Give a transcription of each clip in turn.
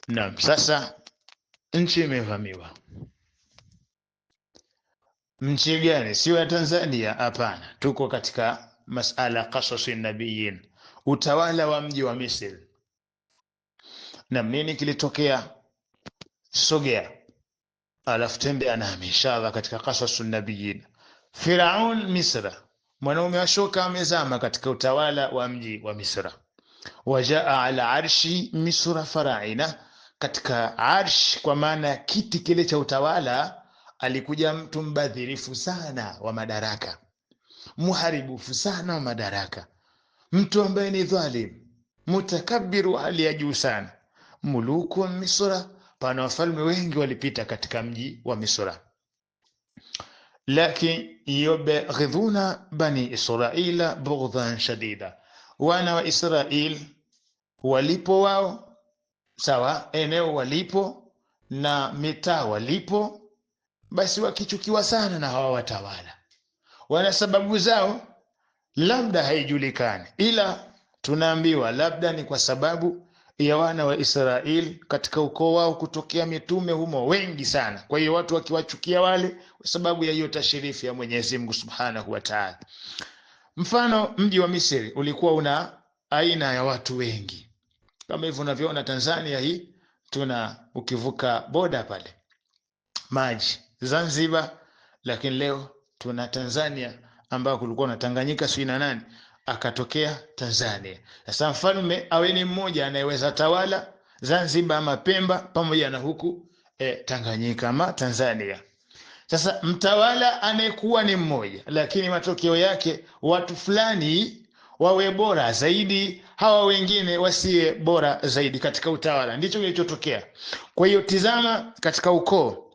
Naam, sasa nchi imevamiwa. Nchi gani? Sio ya Tanzania, hapana. Tuko katika masala qasasi nabiyin, utawala wa mji wa Misri. Na nini kilitokea? Sogea alafu tembea nami inshallah katika qasasu nabiyin. Firaun Misra, mwanaume wa shoka amezama katika utawala wa mji wa Misra. Wajaa ala arshi Misra faraina, katika arsh kwa maana ya kiti kile cha utawala alikuja mtu mbadhirifu sana wa madaraka, muharibufu sana wa madaraka, mtu ambaye ni dhalim, mutakabiru, hali ya juu sana. Muluku wa Misra, pana wafalme wengi walipita katika mji wa Misra, lakini yubaghidhuna bani Israila bughdhan shadida, wana wa Israil walipo wao sawa, eneo walipo na mitaa walipo, basi wakichukiwa sana na hawa watawala. Wana sababu zao, labda haijulikani, ila tunaambiwa labda ni kwa sababu ya wana wa Israeli katika ukoo wao kutokea mitume humo wengi sana. Kwa hiyo watu wakiwachukia wale kwa sababu ya hiyo tashirifu ya Mwenyezi Mungu Subhanahu wa Ta'ala. Mfano, mji wa Misri ulikuwa una aina ya watu wengi kama hivyo unavyoona Tanzania hii, tuna ukivuka boda pale maji Zanzibar, lakini leo tuna Tanzania ambao kulikuwa na Tanganyika sio na nani akatokea Tanzania. Sasa mfalme awe ni mmoja anayeweza tawala Zanzibar ama Pemba pamoja na huku Tanganyika ama Tanzania. Sasa mtawala anayekuwa ni mmoja, lakini matokeo yake watu fulani wawe bora zaidi, hawa wengine wasiwe bora zaidi katika utawala, ndicho kilichotokea. Kwa hiyo tizama katika ukoo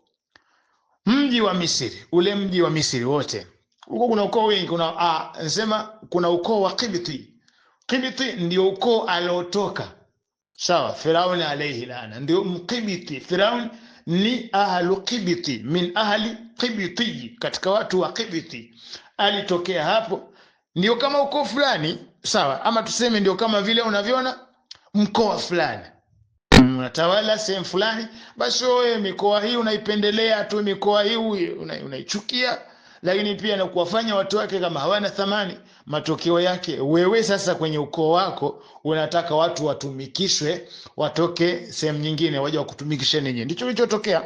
mji wa Misri, ule mji wa Misri wote huko kuna ukoo wengi. Kuna ukoo wa Qibti. Qibti ndio ukoo aliotoka sawa Firaun alayhi laana, ndio Mqibti. Firaun ni ahlu Qibti, min ahli Qibti, katika watu wa Qibti alitokea hapo. Ndio kama ukoo fulani sawa, ama tuseme ndio kama vile unavyoona mkoa fulani unatawala sehemu fulani, basi wewe mikoa hii unaipendelea tu, mikoa hii unaichukia, lakini pia na kuwafanya watu wake kama hawana thamani. Matokeo yake wewe sasa kwenye ukoo wako unataka watu watumikishwe, watoke sehemu nyingine waje wakutumikishe ninyi. Ndicho kilichotokea.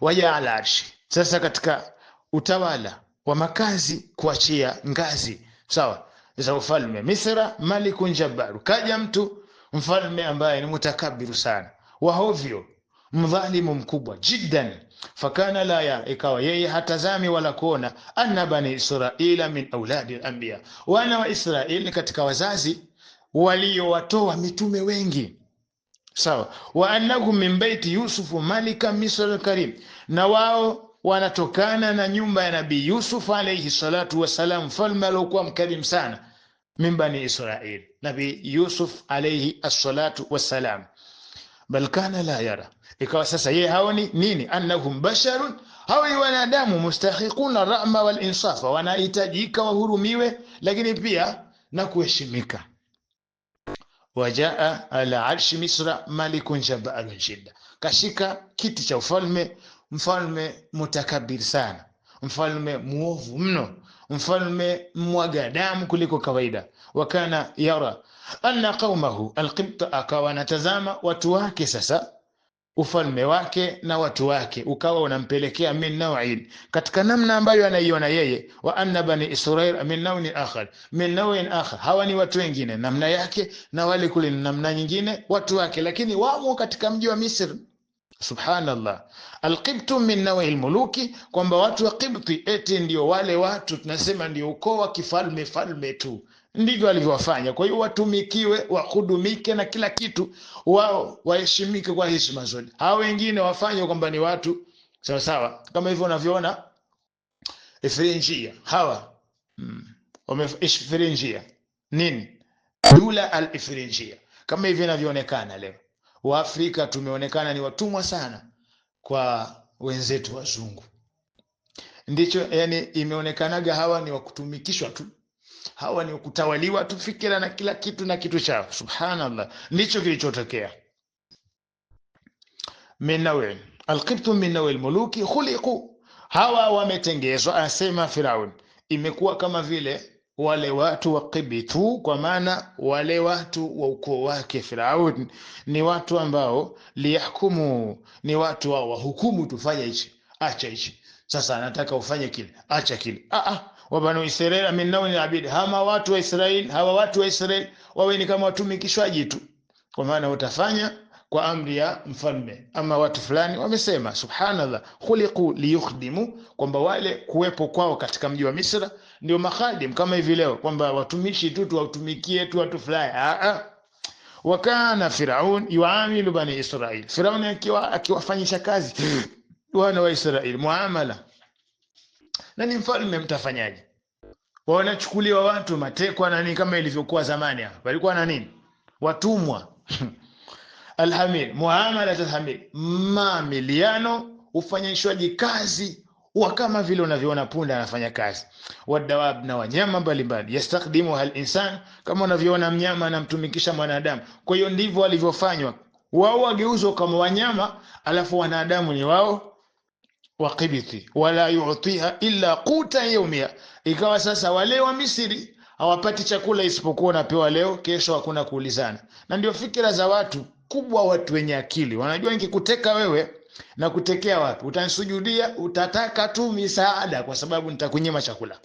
Waja ala arshi, sasa katika utawala wa makazi, kuachia ngazi sawa za ufalme Misra, malikun jabbaru, kaja mtu mfalme ambaye ni mutakabiru sana, wahovyo, mdhalimu mkubwa jiddan. Fakana la ya, ikawa yeye hatazami wala kuona, anna bani Israila min auladi al-anbiya, wana wa Israeli katika wazazi waliowatoa mitume wengi sawa. Wa annahum min baiti Yusufu malika Misr al-karim, na wao wanatokana na nyumba ya Nabii Yusuf alayhi salatu wasalam, mfalme aliokuwa mkarimu sana, min bani Israil, Nabii Yusuf alayhi as-salatu wassalam. Bal kana la yara, ikawa sasa yeye haoni nini, annahum basharun, hawa ni wanadamu, mustahiquna rahma wal insafa, wanahitajika wahurumiwe lakini pia na kuheshimika. Wajaa ala arshi Misra malikun jabbarun shidda, kashika kiti cha ufalme mfalme mutakabir sana, mfalme muovu mno, mfalme mwaga damu kuliko kawaida. Wakana yara anna qaumahu alqibta, akawa natazama watu wake sasa, ufalme wake na watu wake ukawa unampelekea min naw'in, katika namna ambayo anaiona yeye, wa anna bani Israil min naw'in akhar, min naw'in akhar, hawa ni watu wengine namna yake, na wale kule namna nyingine watu wake, lakini wamo katika mji wa Misri. Subhanallah, alqibtu min nawi almuluki, kwamba watu wa Qibti eti ndio wale watu tunasema ndio ukoo wa kifalme falme tu, ndivyo alivyowafanya. Kwa hiyo watumikiwe, wahudumike na kila kitu, wao waheshimike kwa heshima zote. Hao wengine wafanye kwamba ni watu sawa sawa, kama hivyo unavyoona Ifrinjia, hawa Ifrinjia nini, dula al-Ifrinjia, kama hivyo inavyoonekana leo. Waafrika tumeonekana ni watumwa sana kwa wenzetu wazungu, ndicho yani imeonekanaga hawa ni wakutumikishwa tu, hawa ni kutawaliwa tu fikira na kila kitu na kitu chao. Subhanallah, ndicho kilichotokea. min naw'in alqibtu min naw'il muluki khuliqu, hawa wametengezwa. Asema Firaun, imekuwa kama vile wale watu wa Qibtu, kwa maana wale watu wa ukoo wake Firaun ni watu ambao liyahkumu, ni watu wao wahukumu, tufanye hichi, acha hichi, sasa anataka ufanye kile, acha kile. Wa banu Israil min naw'il abid, hawa watu wa Israil wawe ni kama watumikishwaji tu, kwa maana utafanya kwa amri ya mfalme. Ama watu fulani wamesema subhanallah, khuliqu liyukhdimu, kwamba wale kuwepo kwao katika mji wa Misra ndio makhadim, kama hivi leo kwamba watumishi tu tuwatumikie tu watu fulani. Wakana Firaun yuamilu bani Israil, Firaun akiwafanyisha kazi wana wa Israil muamala. Na ni mfalme, mtafanyaje? Wanachukuliwa watu matekwa na nini, kama ilivyokuwa zamani. Hapa walikuwa na nini, watumwa. Alhamil, muamalat alhamil, mamiliano, ufanyishwaji kazi wa kama vile unavyoona punda anafanya kazi. Wadawab, na wanyama mbalimbali. Yastakdimu hal insan, kama unavyoona mnyama anamtumikisha mwanadamu. Kwa hiyo ndivyo walivyofanywa wao, wageuzwa kama wanyama, alafu wanadamu ni wao wa Qibti. Wala yu'tiha illa quta yawmiha, ikawa sasa wale wa Misri hawapati chakula isipokuwa unapewa leo, kesho hakuna kuulizana. Na ndio fikira za watu kubwa, watu wenye akili wanajua nikikuteka wewe na kutekea wapi, utanisujudia, utataka tu misaada kwa sababu nitakunyima chakula.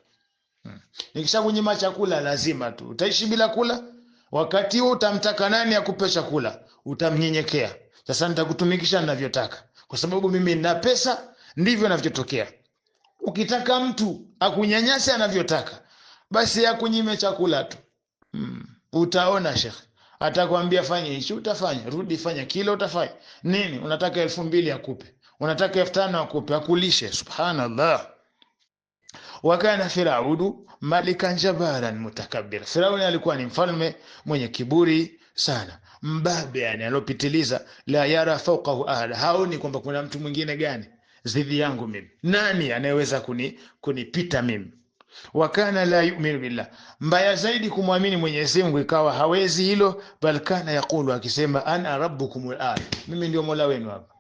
Nikishakunyima chakula lazima tu utaishi bila kula. Wakati huo utamtaka nani akupe chakula? Utamnyenyekea. Sasa nitakutumikisha ninavyotaka kwa sababu mimi nina pesa, ndivyo ninavyotokea. Ukitaka mtu akunyanyase anavyotaka, basi akunyime chakula tu. Utaona Sheikh atakwambia fanya hichi, utafanya. Rudi fanya kile, utafanya. Nini unataka 2000 akupe, unataka 5000 akupe, akulishe. Subhanallah. Wakana Firaudu malikan jabaran mutakabbir, Firauni alikuwa ni mfalme mwenye kiburi sana, mbabe, yani alopitiliza. La yara fawqahu ahad, haoni kwamba kuna mtu mwingine gani zidi yangu mimi, nani anayeweza kunipita mimi. Wakana la yu'minu billah, mbaya zaidi kumwamini Mwenyezi Mungu ikawa hawezi hilo, bal kana yakulu, akisema ana rabbukumul aala, mimi ndio Mola wenu hapa.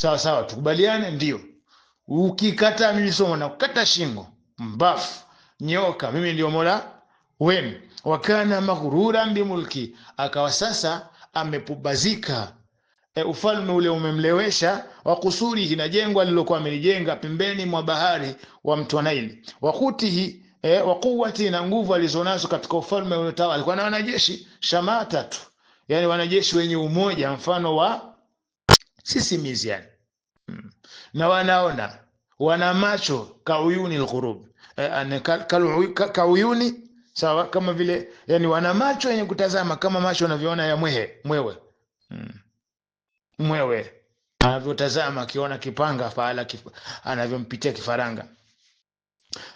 Sawa sawa, tukubaliane, ndio. Ukikata mimi somo na kukata shingo, mbafu, nyoka, mimi ndio Mola wenu. Wakana maghruran bimulki, akawa sasa amepubazika, ufalme ule umemlewesha. Wa kusurihi, na jengo alilokuwa amelijenga pembeni mwa bahari wa mto Naili. Wa khutihi, wa quwwati, na nguvu alizonazo katika ufalme ule. Alikuwa na wanajeshi shamatatu, yani wanajeshi wenye umoja, mfano wa sisimizi yani. Na wanaona, wana macho kauyuni alghurub, kauyuni, sawa, kama vile yani wana macho yenye kutazama kama macho unavyoona ya mwewe. Mwewe anavyotazama akiona kipanga faala anavyompitia kifaranga.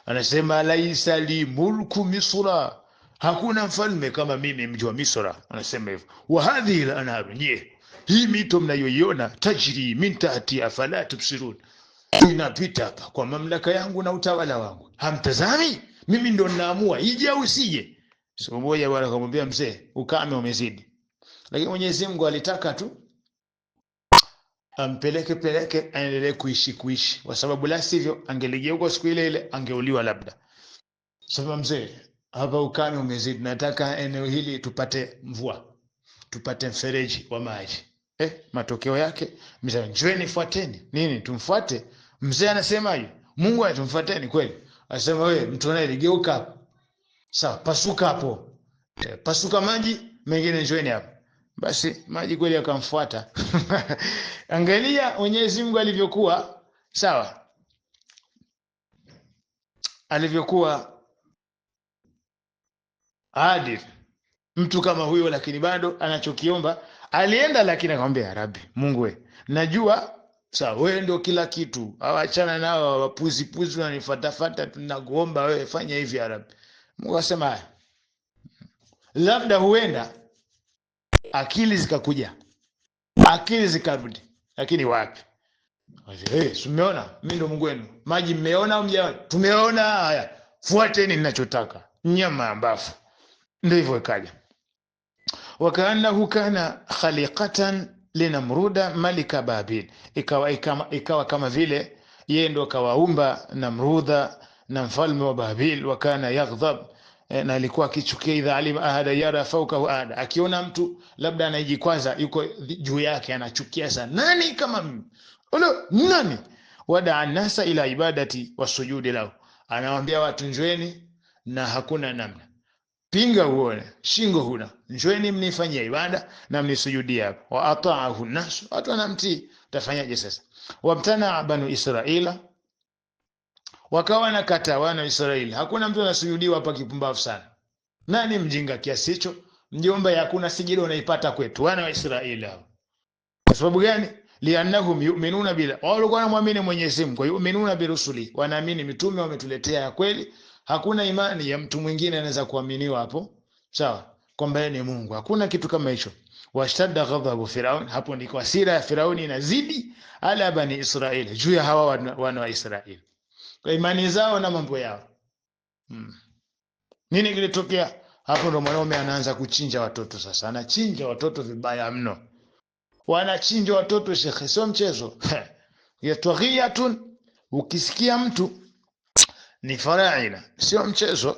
Anasema laisa li mulku Misra, hakuna mfalme kama mimi mji wa Misra. Anasema hivyo. Wa hadhihi al-anhar, hii mito mnayoiona, tajri min tahti afala tubsirun, inapita hapa kwa mamlaka yangu na utawala wangu, hamtazami? Mimi ndo ninaamua ije au usije. Siku moja bwana akamwambia mzee, ukame umezidi, lakini Mwenyezi Mungu alitaka tu ampeleke aendelee kuishi, kwa sababu la sivyo angeligeuka siku ile angeuliwa labda. Sasa mzee, hapa ukame umezidi, nataka eneo hili tupate mvua, tupate mfereji wa maji. Matokeo yake mzee, njoeni fuateni. Nini tumfuate? Mzee anasema hiyo, Mungu anatumfuateni kweli? Anasema wewe mtu naye ligeuka hapo, sawa, pasuka hapo, pasuka maji mengine, njoeni hapo. Basi maji kweli akamfuata. Angalia Mwenyezi Mungu alivyokuwa, sawa, alivyokuwa adil mtu kama huyo, lakini bado anachokiomba alienda. Lakini akamwambia Rabbi, Mungu we, najua sawa, wewe ndio kila kitu, awachana nao wapuzi wananifuata, tunakuomba wewe fanya hivi ya Rabbi. Mungu asema labda huenda akili zikakuja, akili zikarudi, lakini wapi? Tumeona mimi ndo Mungu wenu. Maji mmeona au mjaona? Tumeona. Haya, fuateni ninachotaka, nyama mbafu. Ndio hivyo ikaja. Wakaanahu kana khaliqatan linamruda malika Babil, ikawa kama vile yeye ndo kawaumba Namrudha na mfalme wa Babil. Wakana yaghdhab, na alikuwa akichukia idha alima ahada yara fawkahu ahada, akiona mtu labda anajikwaza yuko juu yake anachukia sana, nani kama mimi, nani. Wadaa nasa ila ibadati wasujudi lahu, anawaambia watu njoeni na hakuna namna, pinga uone, shingo huna, njoeni mnifanyie ibada na mnisujudie hapo. Wa ata'ahu nas, watu wanamtii, utafanyaje sasa? Wamtana banu Israila, wakawa na kata wana Israeli, hakuna mtu anasujudiwa hapa, kipumbavu sana. Nani mjinga kiasi hicho? Mjomba, hakuna sijida unaipata kwetu wana wa Israeli hao. Kwa sababu gani? Liannahum yu'minuna bila, walikuwa wanaamini Mwenyezi Mungu, yu'minuna birusuli, wanaamini mitume wametuletea ya kweli. Hakuna imani ya mtu mwingine anaweza kuaminiwa hapo, sawa, kwamba yeye ni Mungu. Hakuna kitu kama hicho. Washtadda ghadhabu Firaun, hapo ndiko hasira ya Firauni inazidi ala bani Israeli, juu ya hawa wana wa Israeli, kwa imani zao na mambo yao. Nini kilitokea hapo? Ndo mwanaume anaanza kuchinja watoto. Sasa anachinja watoto vibaya mno, wanachinja watoto shekhe, sio mchezo. Yataghiyatun, ukisikia mtu ni faraina, sio mchezo.